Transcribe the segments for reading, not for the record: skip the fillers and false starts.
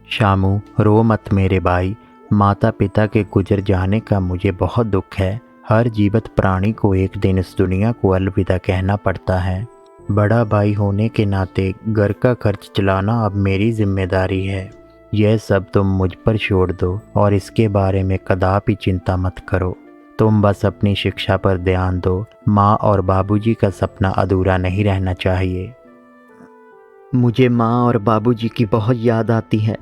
शामू, रो मत मेरे भाई। माता पिता के गुजर जाने का मुझे बहुत दुख है। हर जीवित प्राणी को एक दिन इस दुनिया को अलविदा कहना पड़ता है। बड़ा भाई होने के नाते घर का खर्च चलाना अब मेरी जिम्मेदारी है। यह सब तुम मुझ पर छोड़ दो और इसके बारे में कदापि चिंता मत करो। तुम बस अपनी शिक्षा पर ध्यान दो। माँ और बाबूजी का सपना अधूरा नहीं रहना चाहिए। मुझे माँ और बाबूजी की बहुत याद आती है।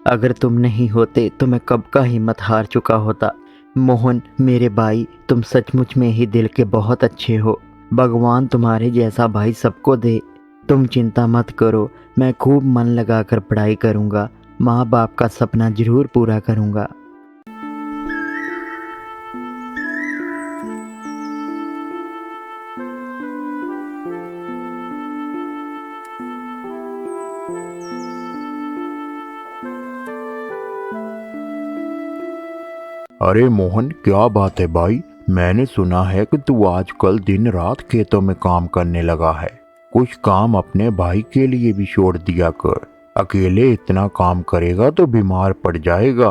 अगर तुम नहीं होते तो मैं कब का हिम्मत हार चुका होता। मोहन मेरे भाई, तुम सचमुच में ही दिल के बहुत अच्छे हो। भगवान तुम्हारे जैसा भाई सबको दे। तुम चिंता मत करो, मैं खूब मन लगाकर पढ़ाई करूँगा। माँ बाप का सपना जरूर पूरा करूँगा। अरे मोहन, क्या बात है भाई। मैंने सुना है कि तू आजकल दिन रात खेतों में काम करने लगा है। कुछ काम अपने भाई के लिए भी छोड़ दिया कर। अकेले इतना काम करेगा तो बीमार पड़ जाएगा।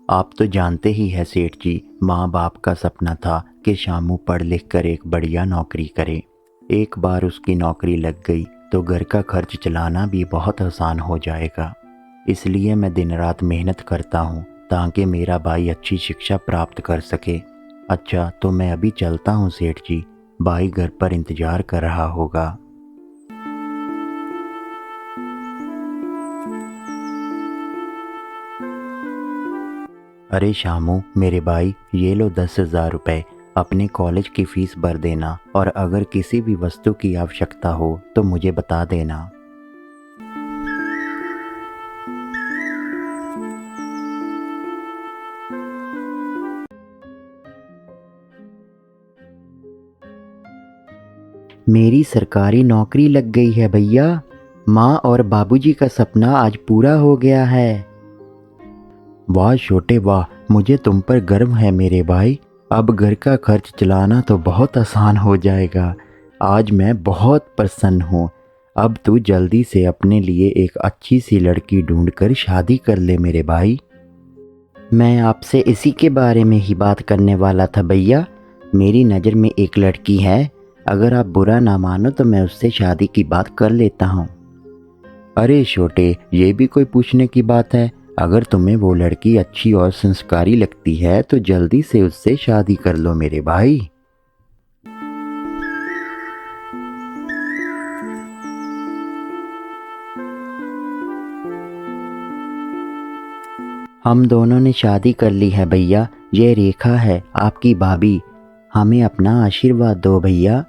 आप तो जानते ही है सेठ जी, माँ बाप का सपना था कि शामू पढ़ लिख कर एक बढ़िया नौकरी करे। एक बार उसकी नौकरी लग गई तो घर का खर्च चलाना भी बहुत आसान हो जाएगा। इसलिए मैं दिन रात मेहनत करता हूँ ताकि मेरा भाई अच्छी शिक्षा प्राप्त कर सके। अच्छा, तो मैं अभी चलता हूँ सेठ जी। भाई घर पर इंतजार कर रहा होगा। अरे शामू मेरे भाई, ये लो 10,000 रुपये। अपने कॉलेज की फीस भर देना और अगर किसी भी वस्तु की आवश्यकता हो तो मुझे बता देना। मेरी सरकारी नौकरी लग गई है भैया। माँ और बाबूजी का सपना आज पूरा हो गया है। वाह छोटे वाह, मुझे तुम पर गर्व है मेरे भाई। अब घर का खर्च चलाना तो बहुत आसान हो जाएगा। आज मैं बहुत प्रसन्न हूँ। अब तू जल्दी से अपने लिए एक अच्छी सी लड़की ढूंढकर शादी कर ले मेरे भाई। मैं आपसे इसी के बारे में ही बात करने वाला था भैया। मेरी नज़र में एक लड़की है। अगर आप बुरा ना मानो तो मैं उससे शादी की बात कर लेता हूँ। अरे छोटे, ये भी कोई पूछने की बात है। अगर तुम्हें वो लड़की अच्छी और संस्कारी लगती है तो जल्दी से उससे शादी कर लो मेरे भाई। हम दोनों ने शादी कर ली है भैया। ये रेखा है आपकी भाभी। हमें अपना आशीर्वाद दो भैया।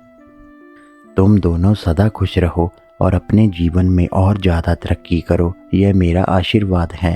तुम दोनों सदा खुश रहो और अपने जीवन में और ज़्यादा तरक्की करो, यह मेरा आशीर्वाद है।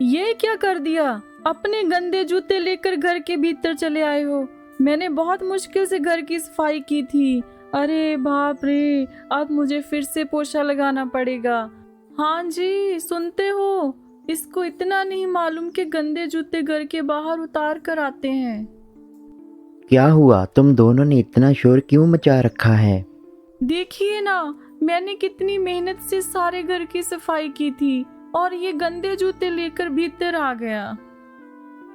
ये क्या कर दिया? अपने गंदे जूते लेकर घर के भीतर चले आए हो। मैंने बहुत मुश्किल से घर की सफाई की थी। अरे बाप रे, अब मुझे फिर से पोछा लगाना पड़ेगा। हाँ जी, सुनते हो? इसको इतना नहीं मालूम कि गंदे जूते घर के बाहर उतार कर आते हैं। क्या हुआ? तुम दोनों ने इतना शोर क्यों मचा रखा है? देखिए ना, मैंने कितनी मेहनत से सारे घर की सफाई की थी और ये गंदे जूते लेकर भीतर आ गया।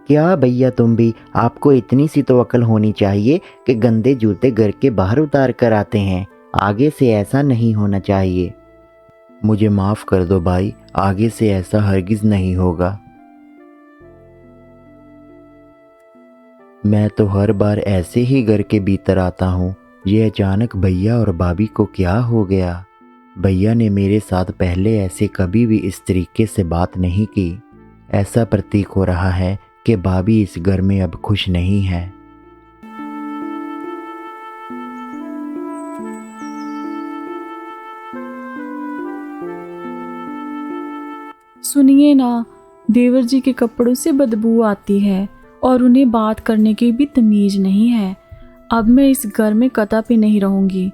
क्या भैया, तुम भी? आपको इतनी सी तो अकल होनी चाहिए कि गंदे जूते घर के बाहर उतार कर आते हैं। आगे से ऐसा नहीं होना चाहिए। मुझे माफ़ कर दो भाई, आगे से ऐसा हरगिज़ नहीं होगा। मैं तो हर बार ऐसे ही घर के भीतर आता हूँ। ये अचानक भैया और भाभी को क्या हो गया? भैया ने मेरे साथ पहले ऐसे कभी भी इस तरीके से बात नहीं की। ऐसा प्रतीक हो रहा है कि भाभी इस घर में अब खुश नहीं है। सुनिए ना, देवर जी के कपड़ों से बदबू आती है और उन्हें बात करने की भी तमीज नहीं है। अब मैं इस घर में कदापि नहीं रहूंगी।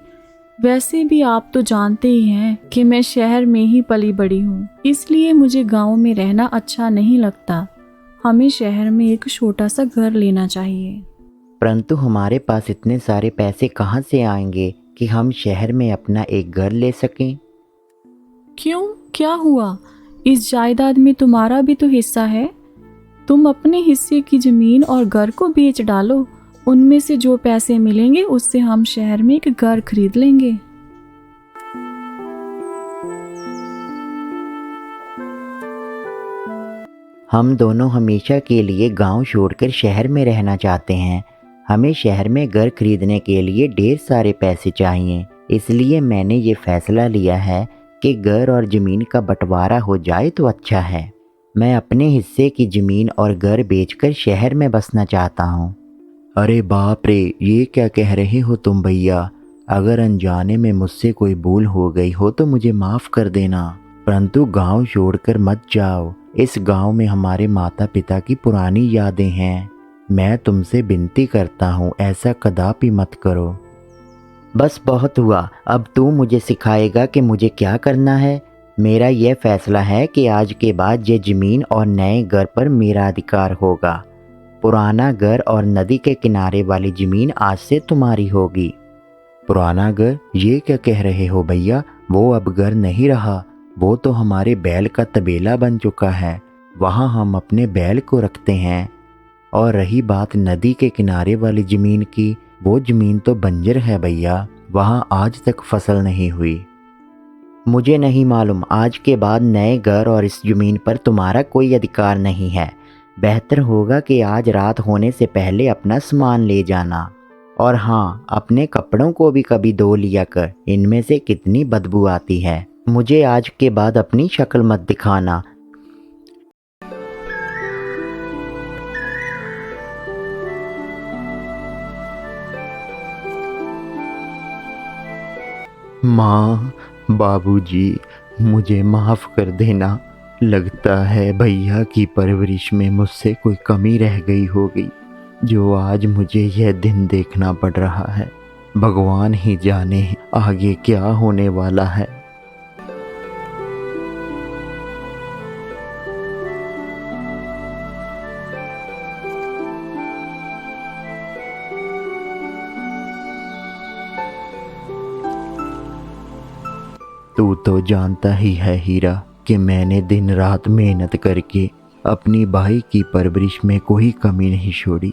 वैसे भी आप तो जानते ही हैं कि मैं शहर में ही पली बड़ी हूँ, इसलिए मुझे गांव में रहना अच्छा नहीं लगता। हमें शहर में एक छोटा सा घर लेना चाहिए। परंतु हमारे पास इतने सारे पैसे कहाँ से आएंगे कि हम शहर में अपना एक घर ले सकें? क्यों, क्या हुआ? इस जायदाद में तुम्हारा भी तो हिस्सा है। तुम अपने हिस्से की जमीन और घर को बेच डालो। उनमें से जो पैसे मिलेंगे उससे हम शहर में एक घर खरीद लेंगे। हम दोनों हमेशा के लिए गांव छोड़कर शहर में रहना चाहते हैं। हमें शहर में घर खरीदने के लिए ढेर सारे पैसे चाहिए। इसलिए मैंने ये फैसला लिया है कि घर और ज़मीन का बंटवारा हो जाए तो अच्छा है। मैं अपने हिस्से की ज़मीन और घर बेचकर शहर में बसना चाहता हूँ। अरे बाप रे, ये क्या कह रहे हो तुम भैया? अगर अनजाने में मुझसे कोई भूल हो गई हो तो मुझे माफ़ कर देना, परंतु गांव छोड़कर मत जाओ। इस गांव में हमारे माता पिता की पुरानी यादें हैं। मैं तुमसे विनती करता हूँ, ऐसा कदापि मत करो। बस बहुत हुआ। अब तू मुझे सिखाएगा कि मुझे क्या करना है। मेरा यह फैसला है कि आज के बाद ये ज़मीन और नए घर पर मेरा अधिकार होगा। पुराना घर और नदी के किनारे वाली ज़मीन आज से तुम्हारी होगी। पुराना घर? ये क्या कह रहे हो भैया? वो अब घर नहीं रहा, वो तो हमारे बैल का तबेला बन चुका है। वहाँ हम अपने बैल को रखते हैं। और रही बात नदी के किनारे वाली ज़मीन की, वो ज़मीन तो बंजर है भैया, वहाँ आज तक फसल नहीं हुई। मुझे नहीं मालूम। आज के बाद नए घर और इस ज़मीन पर तुम्हारा कोई अधिकार नहीं है। बेहतर होगा कि आज रात होने से पहले अपना सामान ले जाना। और हाँ, अपने कपड़ों को भी कभी धो लिया कर, इनमें से कितनी बदबू आती है। मुझे आज के बाद अपनी शक्ल मत दिखाना। माँ, बाबूजी, मुझे माफ़ कर देना। लगता है भैया की परवरिश में मुझसे कोई कमी रह गई होगी, जो आज मुझे यह दिन देखना पड़ रहा है। भगवान ही जाने आगे क्या होने वाला है। तू तो जानता ही है हीरा कि मैंने दिन रात मेहनत करके अपनी भाई की परवरिश में कोई कमी नहीं छोड़ी।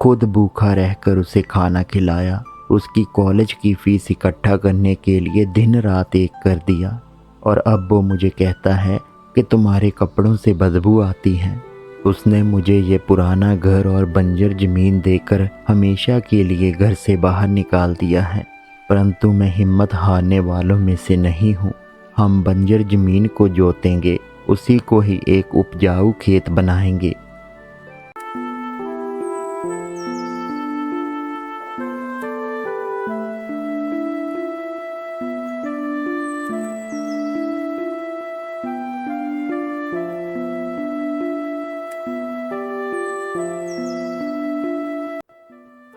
खुद भूखा रहकर उसे खाना खिलाया, उसकी कॉलेज की फीस इकट्ठा करने के लिए दिन रात एक कर दिया। और अब वो मुझे कहता है कि तुम्हारे कपड़ों से बदबू आती है। उसने मुझे ये पुराना घर और बंजर ज़मीन देकर हमेशा के लिए घर से बाहर निकाल दिया है। परंतु मैं हिम्मत हारने वालों में से नहीं हूँ। हम बंजर ज़मीन को जोतेंगे, उसी को ही एक उपजाऊ खेत बनाएंगे।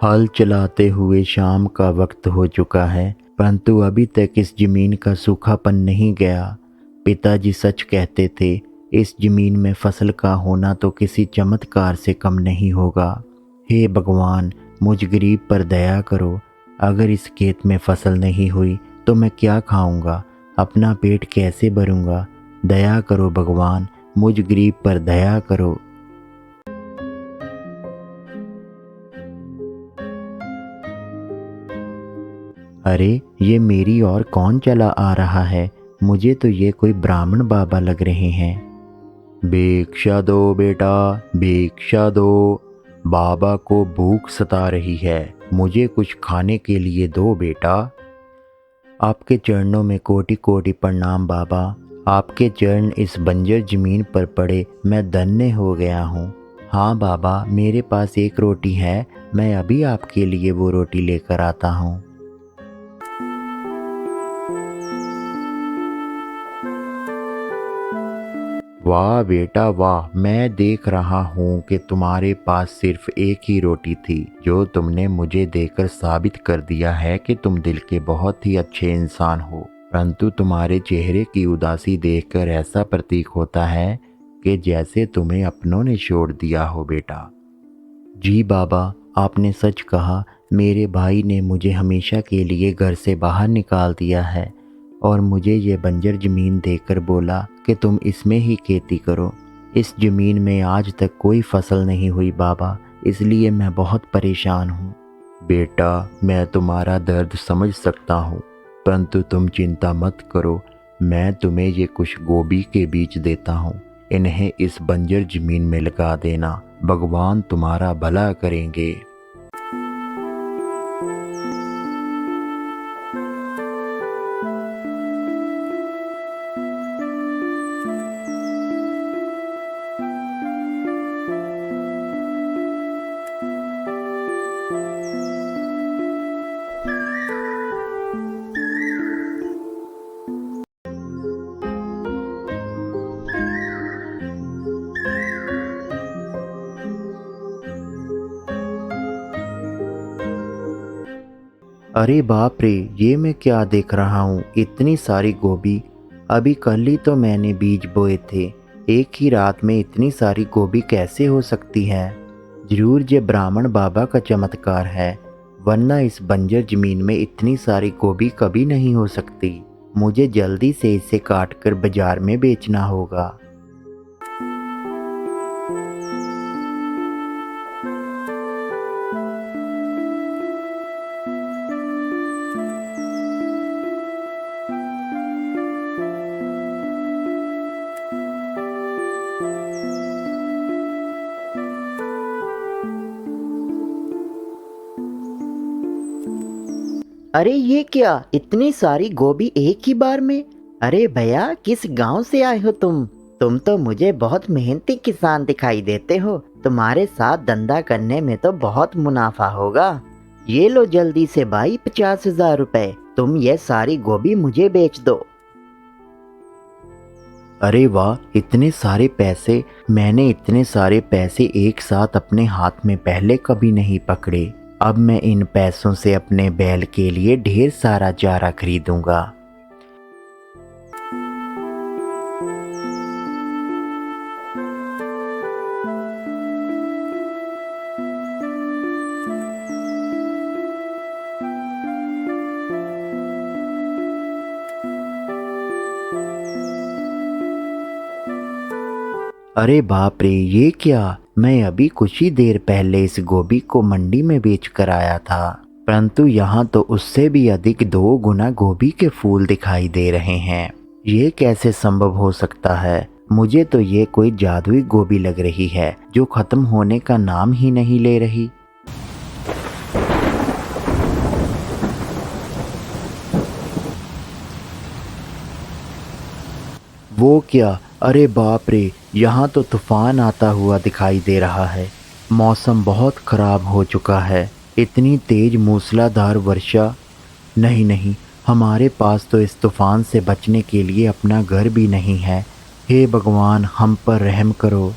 हल चलाते हुए शाम का वक्त हो चुका है, परंतु अभी तक इस ज़मीन का सूखापन नहीं गया। पिताजी सच कहते थे, इस ज़मीन में फसल का होना तो किसी चमत्कार से कम नहीं होगा। हे भगवान, मुझ गरीब पर दया करो। अगर इस खेत में फसल नहीं हुई तो मैं क्या खाऊंगा, अपना पेट कैसे भरूंगा। दया करो भगवान, मुझ गरीब पर दया करो। अरे, ये मेरी ओर कौन चला आ रहा है? मुझे तो ये कोई ब्राह्मण बाबा लग रहे हैं। भिक्षा दो बेटा, भिक्षा दो। बाबा को भूख सता रही है, मुझे कुछ खाने के लिए दो बेटा। आपके चरणों में कोटि कोटि प्रणाम बाबा। आपके चरण इस बंजर ज़मीन पर पड़े मैं धन्य हो गया हूँ। हाँ बाबा, मेरे पास एक रोटी है, मैं अभी आपके लिए वो रोटी लेकर आता हूँ। वाह बेटा वाह, मैं देख रहा हूँ कि तुम्हारे पास सिर्फ एक ही रोटी थी, जो तुमने मुझे देकर साबित कर दिया है कि तुम दिल के बहुत ही अच्छे इंसान हो। परंतु तुम्हारे चेहरे की उदासी देखकर ऐसा प्रतीक होता है कि जैसे तुम्हें अपनों ने छोड़ दिया हो बेटा। जी बाबा, आपने सच कहा। मेरे भाई ने मुझे हमेशा के लिए घर से बाहर निकाल दिया है और मुझे ये बंजर ज़मीन देकर बोला कि तुम इसमें ही खेती करो। इस ज़मीन में आज तक कोई फसल नहीं हुई बाबा, इसलिए मैं बहुत परेशान हूँ। बेटा, मैं तुम्हारा दर्द समझ सकता हूँ, परंतु तुम चिंता मत करो। मैं तुम्हें ये कुछ गोभी के बीज देता हूँ, इन्हें इस बंजर जमीन में लगा देना, भगवान तुम्हारा भला करेंगे। अरे बाप रे, ये मैं क्या देख रहा हूँ, इतनी सारी गोभी। अभी कल ही तो मैंने बीज बोए थे, एक ही रात में इतनी सारी गोभी कैसे हो सकती है? जरूर ये ब्राह्मण बाबा का चमत्कार है, वरना इस बंजर जमीन में इतनी सारी गोभी कभी नहीं हो सकती। मुझे जल्दी से इसे काट कर बाजार में बेचना होगा। अरे ये क्या, इतनी सारी गोभी एक ही बार में? अरे भैया, किस गांव से आए हो तुम? तुम तो मुझे बहुत मेहनती किसान दिखाई देते हो। तुम्हारे साथ धंधा करने में तो बहुत मुनाफा होगा। ये लो जल्दी से भाई 50,000 रुपए, तुम ये सारी गोभी मुझे बेच दो। अरे वाह, इतने सारे पैसे! मैंने इतने सारे पैसे एक साथ अपने हाथ में पहले कभी नहीं पकड़े। अब मैं इन पैसों से अपने बैल के लिए ढेर सारा चारा खरीदूंगा। अरे बाप रे, ये क्या! मैं अभी कुछ ही देर पहले इस गोभी को मंडी में बेच कर आया था, परंतु यहाँ तो उससे भी अधिक 2 गुना गोभी के फूल दिखाई दे रहे हैं। ये कैसे संभव हो सकता है? मुझे तो ये कोई जादुई गोभी लग रही है, जो खत्म होने का नाम ही नहीं ले रही। वो क्या! अरे बाप रे, यहाँ तो तूफान आता हुआ दिखाई दे रहा है। मौसम बहुत खराब हो चुका है। इतनी तेज मूसलाधार वर्षा! नहीं नहीं, हमारे पास तो इस तूफान से बचने के लिए अपना घर भी नहीं है। हे भगवान, हम पर रहम करो।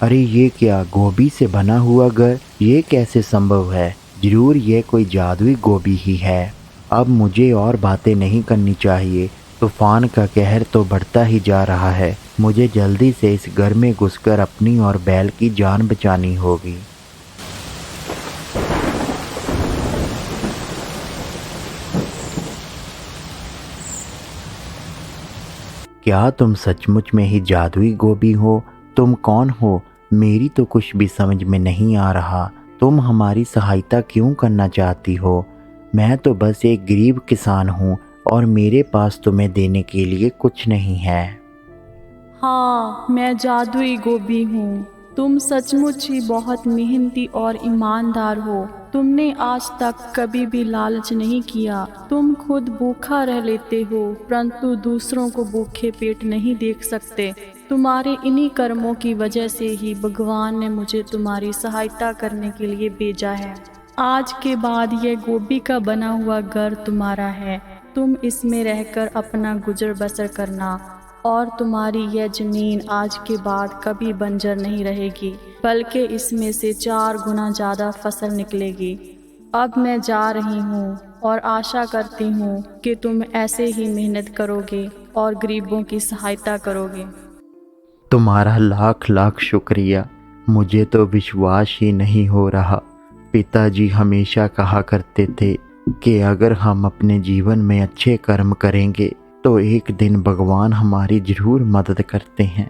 अरे ये क्या, गोभी से बना हुआ घर? ये कैसे संभव है? जरूर ये कोई जादुई गोभी ही है। अब मुझे और बातें नहीं करनी चाहिए। तूफान का कहर तो बढ़ता ही जा रहा है। मुझे जल्दी से इस घर में घुसकर अपनी और बैल की जान बचानी होगी। क्या तुम सचमुच में ही जादुई गोभी हो? तुम कौन हो? मेरी तो कुछ भी समझ में नहीं आ रहा। तुम हमारी सहायता क्यों करना चाहती हो? मैं तो बस एक गरीब किसान हूँ और मेरे पास तुम्हें देने के लिए कुछ नहीं है। हाँ, मैं जादुई गोभी हूँ। तुम सचमुच ही बहुत मेहनती और ईमानदार हो। तुमने आज तक कभी भी लालच नहीं किया। तुम खुद भूखा रह लेते हो, परंतु दूसरों को भूखे पेट नहीं देख सकते। तुम्हारे इन्हीं कर्मों की वजह से ही भगवान ने मुझे तुम्हारी सहायता करने के लिए भेजा है। आज के बाद यह गोभी का बना हुआ घर तुम्हारा है। तुम इसमें रहकर अपना गुजर बसर करना, और तुम्हारी यह जमीन आज के बाद कभी बंजर नहीं रहेगी, बल्कि इसमें से 4 गुना ज़्यादा फसल निकलेगी। अब मैं जा रही हूँ और आशा करती हूँ कि तुम ऐसे ही मेहनत करोगे और गरीबों की सहायता करोगे। तुम्हारा लाख लाख शुक्रिया। मुझे तो विश्वास ही नहीं हो रहा। पिताजी हमेशा कहा करते थे कि अगर हम अपने जीवन में अच्छे कर्म करेंगे तो एक दिन भगवान हमारी ज़रूर मदद करते हैं।